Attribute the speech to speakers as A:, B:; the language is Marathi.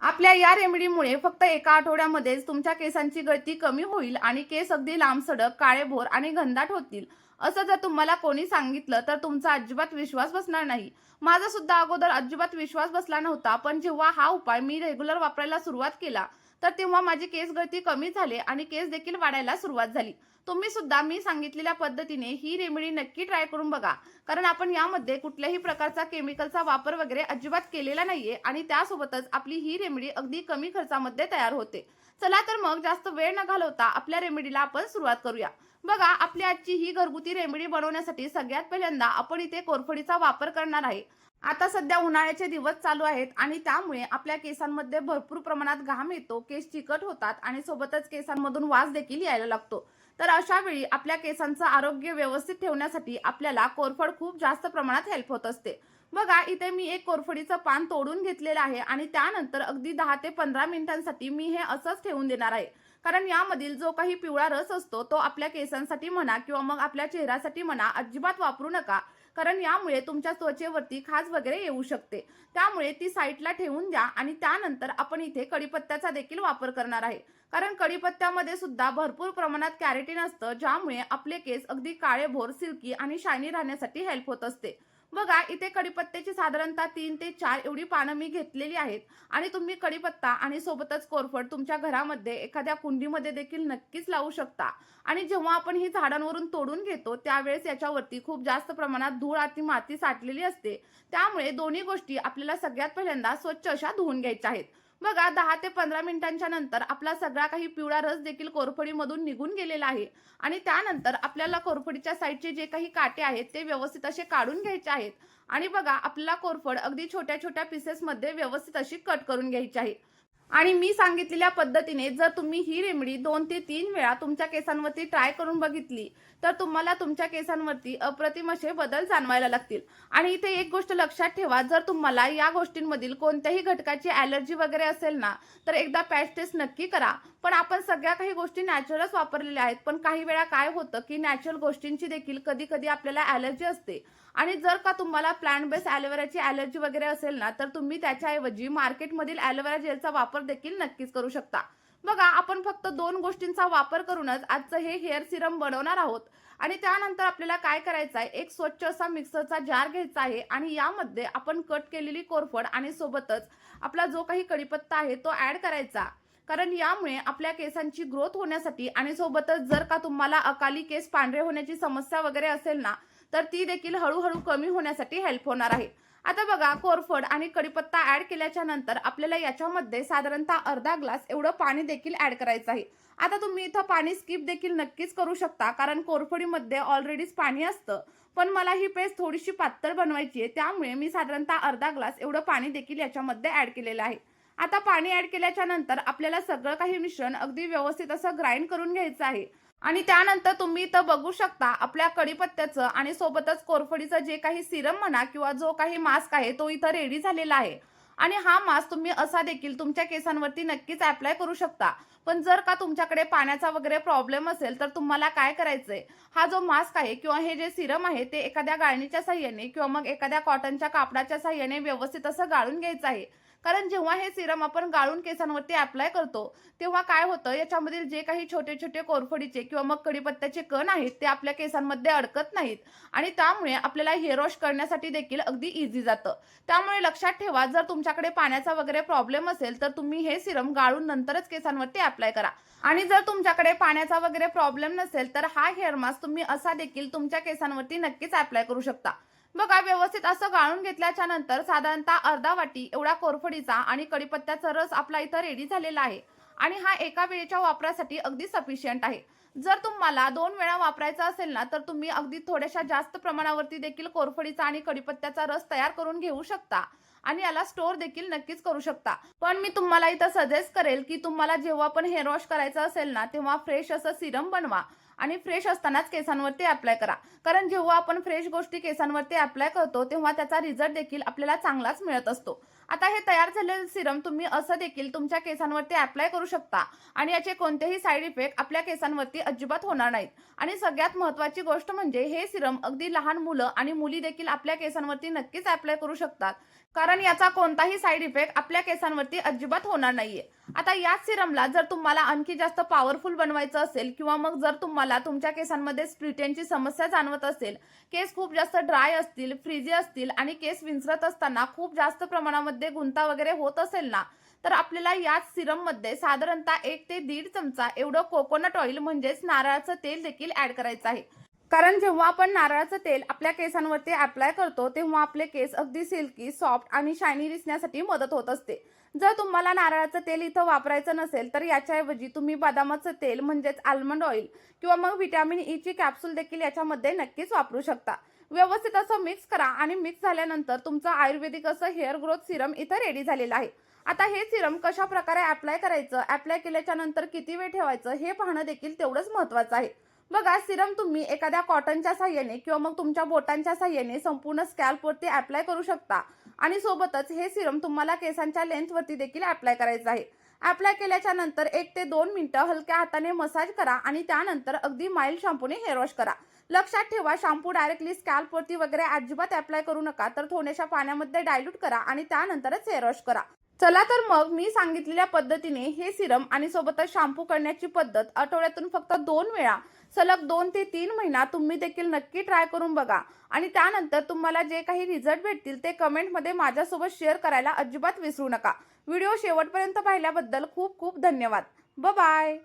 A: आपल्या या रेमेडीमुळे फक्त एका आठवड्यामध्येच तुमच्या केसांची गळती कमी होईल आणि केस अगदी लांबसडक, काळेभोर आणि घनदाट होतील. असं जर तुम्हाला कोणी सांगितलं तर तुमचा अजिबात विश्वास बसणार नाही. माझा सुद्धा अगोदर अजिबात विश्वास बसला नव्हता, पण जेव्हा हा उपाय मी रेग्युलर वापरायला सुरुवात केला, तर तेव्हा माझी केस गळती कमी झाली आणि केस देखील वाढायला सुरुवात झाली. तुम्ही सुद्धा मी सांगितलेल्या पद्धतीने ही रेमेडी नक्की ट्राय करून बघा. कारण आपण यामध्ये कुठल्याही प्रकारचा केमिकलचा वापर वगैरे अजिबात केलेला नाहीये आणि त्यासोबतच आपली ही रेमेडी अगदी कमी खर्चामध्ये तयार होते. चला तर मग जास्त वेळ न घालवता आपल्या रेमेडीला आपण सुरुवात करूया. बघा, आपली आजची ही घरगुती रेमेडी बनवण्यासाठी सगळ्यात पहिल्यांदा आपण इथे कोरफडीचा वापर करणार आहे. आता सध्या उन्हाळ्याचे दिवस चालू आहेत आणि त्यामुळे आपल्या केसांमध्ये भरपूर प्रमाणात घाम येतो, केस चिकट होतात आणि सोबतच केसांमधून वास देखील यायला लागतो. तर अशा वेळी आपल्या केसांचं आरोग्य व्यवस्थित ठेवण्यासाठी आपल्याला कोरफड खूप जास्त प्रमाणात हेल्प होत असते. बघा, इथे मी एक कोरफडीचं पान तोडून घेतलेलं आहे आणि त्यानंतर अगदी 10 ते 15 मिनिटांसाठी मी हे असंच ठेवून देणार आहे. कारण यामधील जो काही पिवळा रस असतो तो आपल्या केसांसाठी म्हणा किंवा मग आपल्या चेहऱ्यासाठी म्हणा अजिबात वापरू नका. कारण यामुळे तुमच्या त्वचेवरती खाज वगैरे येऊ शकते. त्यामुळे ती साईडला ठेवून द्या आणि त्यानंतर आपण इथे कढीपत्त्याचा देखील वापर करणार आहे. कारण कढीपत्त्यामध्ये सुद्धा भरपूर प्रमाणात कॅरोटीन असतं, ज्यामुळे आपले केस अगदी काळेभोर, सिल्की आणि शायनी राहण्यासाठी हेल्प होत असते. बघा, इथे कढीपत्त्याची साधारणतः 3 ते 4 एवढी पानं मी घेतलेली आहेत आणि तुम्ही कढीपत्ता आणि सोबतच कोरफड तुमच्या घरामध्ये एखाद्या कुंडीमध्ये देखील नक्कीच लावू शकता. आणि जेव्हा आपण ही झाडांवरून तोडून घेतो त्यावेळेस याच्यावरती खूप जास्त प्रमाणात धूळ आणि माती साठलेली असते. त्यामुळे दोन्ही गोष्टी आपल्याला सगळ्यात पहिल्यांदा स्वच्छ अशा धुवून घ्यायच्या आहेत. बघा, 10 ते 15 मिनिटांच्या नंतर आपला सगळा काही पिवळा रस देखील कोरफडीमधून निघून गेलेला आहे आणि त्यानंतर आपल्याला कोरफडीच्या साईडचे जे काही काटे आहेत ते व्यवस्थित असे काढून घ्यायचे आहेत. आणि बघा, आपल्याला कोरफड अगदी छोट्या छोट्या पीसेसमध्ये व्यवस्थित अशी कट करून घ्यायची आहे. आणि मी सांगितलेल्या पद्धतीने जर तुम्ही ही रेमेडी 2 ते 3 वेळा तुमच्या केसांवरती ट्राय करून बघितली, तर तुम्हाला तुमच्या केसांवरती अप्रतिम असे बदल जाणवायला लागतील. आणि इथे एक गोष्ट लक्षात ठेवा, जर तुम्हाला या गोष्टींमधील कोणत्याही घटकाची ॲलर्जी वगैरे असेल ना, तर एकदा पॅच टेस्ट नक्की करा. पण आपण सगळ्या काही गोष्टी नॅचरलच वापरलेल्या आहेत. पण काही वेळा काय होतं, की नॅचरल गोष्टींची देखील कधी-कधी आपल्याला ॲलर्जी असते. आणि जर का तुम्हाला प्लांट बेस एलोवेराची ॲलर्जी वगैरे असेल ना, तर तुम्ही त्याच्याऐवजी मार्केटमधील एलोवेरा जेलचा वापर देखील नक्कीच करू शकता. बघा, आपण फक्त 2 गोष्टींचा वापर करूनच आजचं हे हेअर सिरम बनवणार आहोत. आणि त्यानंतर आपल्याला काय करायचं आहे, एक स्वच्छ असा मिक्सरचा जार घ्यायचा आहे आणि यामध्ये आपण कट केलेली कोरफड आणि सोबतच आपला जो काही कढीपत्ता आहे तो ॲड करायचा. कारण यामुळे आपल्या केसांची ग्रोथ होण्यासाठी आणि सोबतच जर का तुम्हाला अकाली केस पांढरे होण्याची समस्या वगैरे असेल ना, तर ती देखील हळूहळू कमी होण्यासाठी हेल्प होणार आहे. आता बघा, कोरफड आणि कढीपत्ता ॲड केल्याच्या नंतर आपल्याला याच्यामध्ये साधारणतः अर्धा ग्लास एवढं पाणी देखील ॲड करायचं आहे. आता तुम्ही इथं पाणी स्किप देखील नक्कीच करू शकता, कारण कोरफडीमध्ये ऑलरेडीच पाणी असतं. पण मला ही पेस्ट थोडीशी पातळ बनवायची आहे, त्यामुळे मी साधारणतः अर्धा ग्लास एवढं पाणी देखील याच्यामध्ये ॲड केलेलं आहे. आता पाणी ॲड केल्याच्या नंतर आपल्याला सगळं काही मिश्रण अगदी व्यवस्थित असं ग्राइंड करून घ्यायचं आहे. आणि त्यानंतर तुम्ही इथं बघू शकता आपल्या कढीपत्त्याचं आणि सोबतच कोरफडीचं जे काही सिरम म्हणा किंवा जो काही मास्क आहे तो इथं रेडी झालेला आहे. आणि हा मास्क तुम्ही असा देखील तुमच्या केसांवरती नक्कीच अप्लाय करू शकता. पण जर का तुमच्याकडे पाण्याचा वगैरे प्रॉब्लेम असेल तर तुम्हाला काय करायचंय, हा जो मास्क आहे किंवा हे जे सिरम आहे ते एखाद्या गाळणीच्या साहाय्याने किंवा मग एखाद्या कॉटनच्या कापडाच्या साहाय्याने व्यवस्थित असं गाळून घ्यायचं आहे. कारण जेव्हा हे सिरम आपण गाळून केसांवरती अप्लाय करतो तेव्हा काय होतं, याच्यामधील जे काही छोटे छोटे कोरफडीचे किंवा मग कढीपत्त्याचे कण आहेत ते आपल्या केसांमध्ये अडकत नाहीत आणि त्यामुळे आपल्याला हेअर वॉश करण्यासाठी देखील अगदी इझी जातं. त्यामुळे लक्षात ठेवा, जर तुमच्याकडे पाण्याचा वगैरे प्रॉब्लेम असेल तर तुम्ही हे सिरम गाळून नंतरच केसांवरती अप्लाय करा. आणि जर तुमच्याकडे पाण्याचा वगैरे प्रॉब्लेम नसेल तर हा हेअर मास्क तुम्ही असा देखील तुमच्या केसांवरती नक्कीच अप्लाय करू शकता. बघा, व्यवस्थित असं गाळून घेतल्याच्या नंतर साधारणतः अर्धा वाटी एवढा कोरफडीचा आणि कढीपत्त्याचा रस आपला इथं रेडी झालेला आहे. आणि हा एका वेळेच्या वापरासाठी अगदी सफिशियंट आहे. जर तुम्हाला 2 वेळा वापरायचा असेल ना, तर तुम्ही अगदी थोड्याशा जास्त प्रमाणावरती देखील कोरफडीचा आणि कढीपत्त्याचा रस तयार करून घेऊ शकता आणि याला स्टोअर देखील नक्कीच करू शकता. पण मी तुम्हाला इथं सजेस्ट करेल, की तुम्हाला जेव्हा पण हेअर वॉश करायचं असेल ना, तेव्हा फ्रेश असं सिरम बनवा आणि फ्रेश असतानाच केसांवरती अप्लाय करा. कारण जेव्हा आपण फ्रेश गोष्टी केसांवरती अप्लाय करतो तेव्हा त्याचा रिझल्ट देखील आपल्याला चांगलाच मिळत असतो. आता हे तयार झालेलं सिरम तुम्ही असं देखील तुमच्या केसांवरती अप्लाय करू शकता आणि याचे कोणतेही साईड इफेक्ट आपल्या केसांवरती अजिबात होणार नाहीत. आणि सगळ्यात महत्त्वाची गोष्ट म्हणजे हे सिरम अगदी लहान मुलं आणि मुली देखील आपल्या केसांवरती नक्कीच अप्लाय करू शकतात. कारण याचा कोणताही साईड इफेक्ट आपल्या केसांवरती अजिबात होणार नाहीये. आता याच सिरमला जर तुम्हाला आणखी जास्त पॉवरफुल बनवायचं असेल किंवा मग जर तुम्हाला तुमच्या केसांमध्ये स्प्लिट एंडची समस्या जाणवत असेल, केस खूप जास्त ड्राय असतील, फ्रिजी असतील आणि केस विंचरत असताना खूप जास्त प्रमाणामध्ये गुंता वगैरे होत असेल ना, तर आपल्याला याच सिरममध्ये साधारणतः 1 ते 1.5 चमचा एवढं कोकोनट ऑइल म्हणजेच नारळाचं तेल देखील ॲड करायचं आहे. कारण जेव्हा आपण नारळाचं तेल आपल्या केसांवरती अप्लाय करतो तेव्हा आपले केस अगदी सिल्की, सॉफ्ट आणि शायनी दिसण्यासाठी मदत होत असते. जर तुम्हाला नारळाचं तेल इथं वापरायचं नसेल तर याच्याऐवजी तुम्ही बदामाचं तेल म्हणजेच आल्मंड ऑइल किंवा मग व्हिटॅमिन ईची कॅप्सूल देखील याच्यामध्ये नक्कीच वापरू शकता. व्यवस्थित असं मिक्स करा आणि मिक्स झाल्यानंतर तुमचं आयुर्वेदिक असं हेअर ग्रोथ सिरम इथं रेडी झालेलं आहे. आता हे सिरम कशा प्रकारे अप्लाय करायचं, अप्लाय केल्याच्या नंतर किती वेळ ठेवायचं हे पाहणं देखील तेवढंच महत्त्वाचं आहे. बघा, सिरम तुम्ही एखाद्या कॉटनच्या साहाय्याने किंवा मग तुमच्या बोटांच्या साहाय्याने संपूर्ण स्कॅल्पवरती अप्लाय करू शकता आणि सोबतच हे सिरम तुम्हाला केसांच्या लेंथवरती देखील अप्लाय करायचं आहे. अप्लाय केल्याच्या नंतर 1 ते 2 मिनिटं हलक्या हाताने मसाज करा आणि त्यानंतर अगदी माइल्ड शॅम्पूने हेअर वॉश करा. लक्षात ठेवा, शॅम्पू डायरेक्टली स्कॅल्पवरती वगैरे अजिबात अप्लाय करू नका, तर थोड्याशा पाण्यामध्ये डायल्यूट करा आणि त्यानंतरच हेअर वॉश करा. चला तर मग मी सांगितलेल्या पद्धतीने हे सिरम आणि सोबतच शॅम्पू करण्याची पद्धत आठवड्यातून फक्त 2 वेळा सलग 2 ते 3 महिना तुम्ही देखील नक्की ट्राय करून बघा आणि त्यानंतर तुम्हाला जे काही रिझल्ट भेटतील ते कमेंटमध्ये माझ्यासोबत शेअर करायला अजिबात विसरू नका. व्हिडिओ शेवटपर्यंत पाहिल्याबद्दल खूप खूप धन्यवाद. बाय.